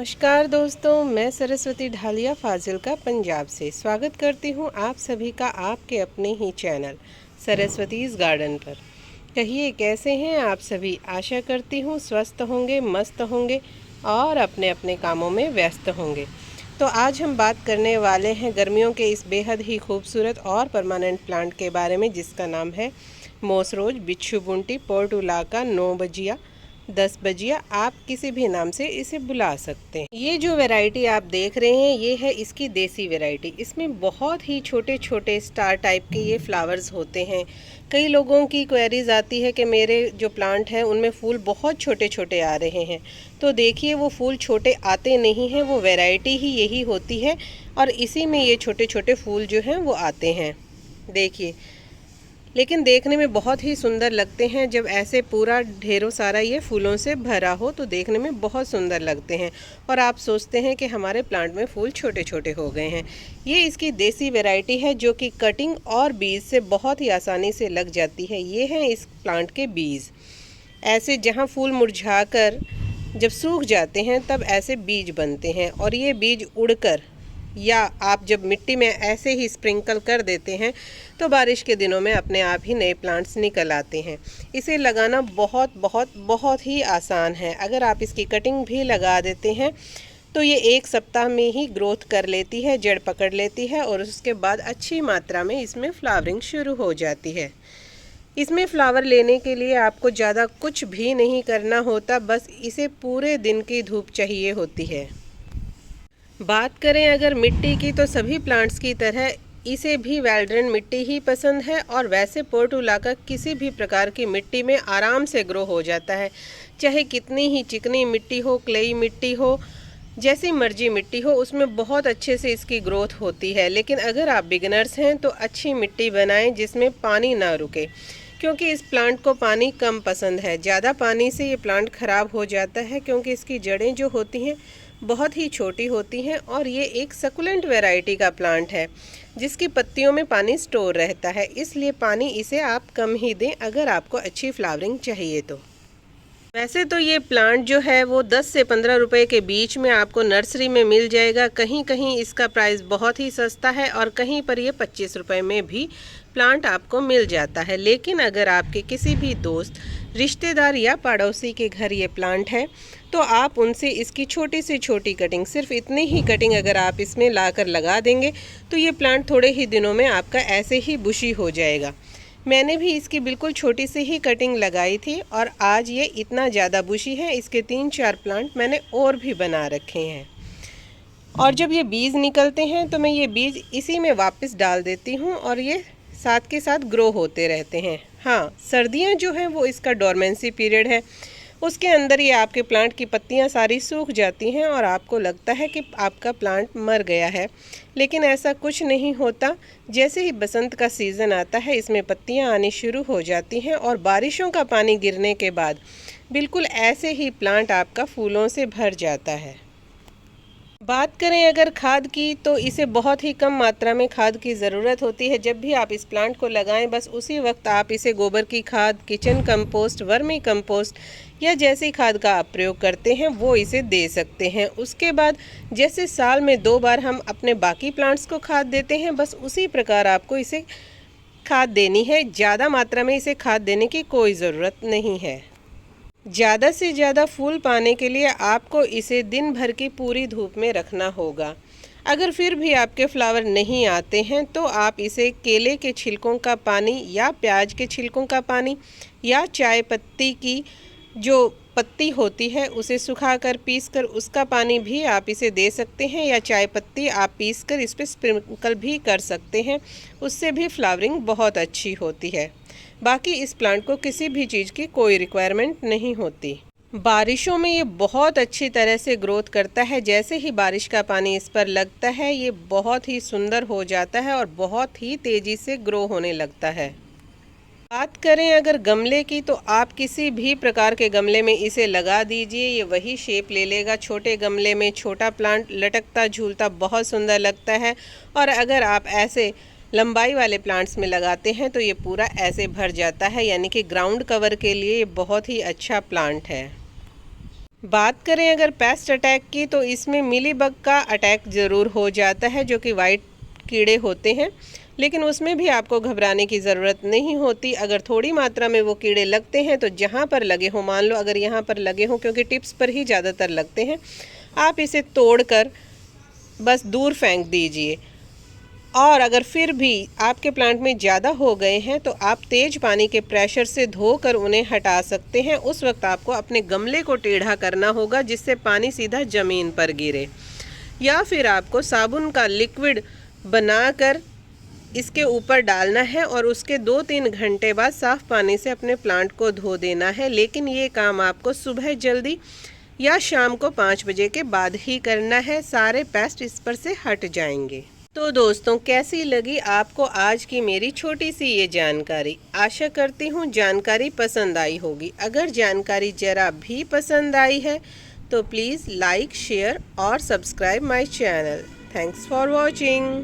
नमस्कार दोस्तों, मैं सरस्वती ढालिया फाजिल्का पंजाब से स्वागत करती हूँ आप सभी का आपके अपने ही चैनल सरस्वतीज़ गार्डन पर। कहिए कैसे हैं आप सभी। आशा करती हूँ स्वस्थ होंगे, मस्त होंगे और अपने अपने कामों में व्यस्त होंगे। तो आज हम बात करने वाले हैं गर्मियों के इस बेहद ही खूबसूरत और परमानेंट प्लांट के बारे में, जिसका नाम है मोस रोज, बिच्छू बुंटी, पोर्टुलाका, 9 बजिया, 10 बजिया, आप किसी भी नाम से इसे बुला सकते हैं। ये जो वैरायटी आप देख रहे हैं ये है इसकी देसी वैरायटी। इसमें बहुत ही छोटे छोटे स्टार टाइप के ये फ्लावर्स होते हैं। कई लोगों की क्वेरीज आती है कि मेरे जो प्लांट हैं उनमें फूल बहुत छोटे छोटे आ रहे हैं। तो देखिए, वो फूल छोटे आते नहीं हैं, वो वैरायटी ही यही होती है और इसी में ये छोटे छोटे फूल जो हैं वो आते हैं। देखिए, लेकिन देखने में बहुत ही सुंदर लगते हैं। जब ऐसे पूरा ढेरों सारा ये फूलों से भरा हो तो देखने में बहुत सुंदर लगते हैं और आप सोचते हैं कि हमारे प्लांट में फूल छोटे छोटे हो गए हैं। ये इसकी देसी वैरायटी है जो कि कटिंग और बीज से बहुत ही आसानी से लग जाती है। ये हैं इस प्लांट के बीज। ऐसे जहाँ फूल मुरझाकर जब सूख जाते हैं तब ऐसे बीज बनते हैं और ये बीज उड़कर या आप जब मिट्टी में ऐसे ही स्प्रिंकल कर देते हैं तो बारिश के दिनों में अपने आप ही नए प्लांट्स निकल आते हैं। इसे लगाना बहुत बहुत बहुत ही आसान है। अगर आप इसकी कटिंग भी लगा देते हैं तो ये 1 सप्ताह में ही ग्रोथ कर लेती है, जड़ पकड़ लेती है और उसके बाद अच्छी मात्रा में इसमें फ्लावरिंग शुरू हो जाती है। इसमें फ्लावर लेने के लिए आपको ज़्यादा कुछ भी नहीं करना होता, बस इसे पूरे दिन की धूप चाहिए होती है। बात करें अगर मिट्टी की तो सभी प्लांट्स की तरह इसे भी वेल ड्रेन मिट्टी ही पसंद है और वैसे पोर्टुलाका किसी भी प्रकार की मिट्टी में आराम से ग्रो हो जाता है। चाहे कितनी ही चिकनी मिट्टी हो, क्लेई मिट्टी हो, जैसी मर्जी मिट्टी हो, उसमें बहुत अच्छे से इसकी ग्रोथ होती है। लेकिन अगर आप बिगिनर्स हैं तो अच्छी मिट्टी बनाएं जिसमें पानी ना रुके, क्योंकि इस प्लांट को पानी कम पसंद है। ज़्यादा पानी से ये प्लांट ख़राब हो जाता है क्योंकि इसकी जड़ें जो होती हैं बहुत ही छोटी होती हैं और ये एक सकुलेंट वैरायटी का प्लांट है जिसकी पत्तियों में पानी स्टोर रहता है। इसलिए पानी इसे आप कम ही दें अगर आपको अच्छी फ्लावरिंग चाहिए तो। वैसे तो ये प्लांट जो है वो 10 से 15 रुपए के बीच में आपको नर्सरी में मिल जाएगा। कहीं कहीं इसका प्राइस बहुत ही सस्ता है और कहीं पर ये 25 रुपए में भी प्लांट आपको मिल जाता है। लेकिन अगर आपके किसी भी दोस्त, रिश्तेदार या पड़ोसी के घर ये प्लांट है तो आप उनसे इसकी छोटी से छोटी कटिंग, सिर्फ इतनी ही कटिंग अगर आप इसमें लाकर लगा देंगे तो ये प्लांट थोड़े ही दिनों में आपका ऐसे ही बुशी हो जाएगा। मैंने भी इसकी बिल्कुल छोटी सी ही कटिंग लगाई थी और आज ये इतना ज़्यादा बुशी है। इसके 3-4 प्लांट मैंने और भी बना रखे हैं और जब ये बीज निकलते हैं तो मैं ये बीज इसी में वापस डाल देती हूँ और ये साथ के साथ ग्रो होते रहते हैं। हाँ, सर्दियाँ जो हैं वो इसका डोरमेंसी पीरियड है, उसके अंदर ये आपके प्लांट की पत्तियां सारी सूख जाती हैं और आपको लगता है कि आपका प्लांट मर गया है, लेकिन ऐसा कुछ नहीं होता। जैसे ही बसंत का सीज़न आता है इसमें पत्तियां आनी शुरू हो जाती हैं और बारिशों का पानी गिरने के बाद बिल्कुल ऐसे ही प्लांट आपका फूलों से भर जाता है। बात करें अगर खाद की तो इसे बहुत ही कम मात्रा में खाद की ज़रूरत होती है। जब भी आप इस प्लांट को लगाएं बस उसी वक्त आप इसे गोबर की खाद, किचन कंपोस्ट, वर्मी कंपोस्ट या जैसी खाद का आप प्रयोग करते हैं वो इसे दे सकते हैं। उसके बाद जैसे साल में 2 बार हम अपने बाकी प्लांट्स को खाद देते हैं, बस उसी प्रकार आपको इसे खाद देनी है। ज़्यादा मात्रा में इसे खाद देने की कोई ज़रूरत नहीं है। ज़्यादा से ज़्यादा फूल पाने के लिए आपको इसे दिन भर की पूरी धूप में रखना होगा। अगर फिर भी आपके फ्लावर नहीं आते हैं तो आप इसे केले के छिलकों का पानी या प्याज के छिलकों का पानी या चाय पत्ती की जो पत्ती होती है उसे सुखाकर पीसकर उसका पानी भी आप इसे दे सकते हैं, या चाय पत्ती आप पीसकर इस पर स्प्रिंकल भी कर सकते हैं। उससे भी फ्लावरिंग बहुत अच्छी होती है। बाकी इस प्लांट को किसी भी चीज़ की कोई रिक्वायरमेंट नहीं होती। बारिशों में ये बहुत अच्छी तरह से ग्रोथ करता है। जैसे ही बारिश का पानी इस पर लगता है ये बहुत ही सुंदर हो जाता है और बहुत ही तेज़ी से ग्रो होने लगता है। बात करें अगर गमले की तो आप किसी भी प्रकार के गमले में इसे लगा दीजिए, ये वही शेप ले लेगा। छोटे गमले में छोटा प्लांट लटकता झूलता बहुत सुंदर लगता है और अगर आप ऐसे लंबाई वाले प्लांट्स में लगाते हैं तो ये पूरा ऐसे भर जाता है, यानी कि ग्राउंड कवर के लिए ये बहुत ही अच्छा प्लांट है। बात करें अगर पेस्ट अटैक की, तो इसमें मिलीबग का अटैक ज़रूर हो जाता है, जो कि वाइट कीड़े होते हैं, लेकिन उसमें भी आपको घबराने की ज़रूरत नहीं होती। अगर थोड़ी मात्रा में वो कीड़े लगते हैं तो जहाँ पर लगे हों, मान लो अगर यहाँ पर लगे हों, क्योंकि टिप्स पर ही ज़्यादातर लगते हैं, आप इसे तोड़कर बस दूर फेंक दीजिए। और अगर फिर भी आपके प्लांट में ज़्यादा हो गए हैं तो आप तेज़ पानी के प्रेशर से धोकर उन्हें हटा सकते हैं। उस वक्त आपको अपने गमले को टेढ़ा करना होगा जिससे पानी सीधा ज़मीन पर गिरे, या फिर आपको साबुन का लिक्विड बनाकर इसके ऊपर डालना है और उसके 2-3 घंटे बाद साफ़ पानी से अपने प्लांट को धो देना है। लेकिन ये काम आपको सुबह जल्दी या शाम को 5 बजे के बाद ही करना है, सारे पेस्ट इस पर से हट जाएंगे। तो दोस्तों, कैसी लगी आपको आज की मेरी छोटी सी ये जानकारी? आशा करती हूँ जानकारी पसंद आई होगी। अगर जानकारी ज़रा भी पसंद आई है तो प्लीज़ लाइक, शेयर और subscribe my channel. Thanks for watching.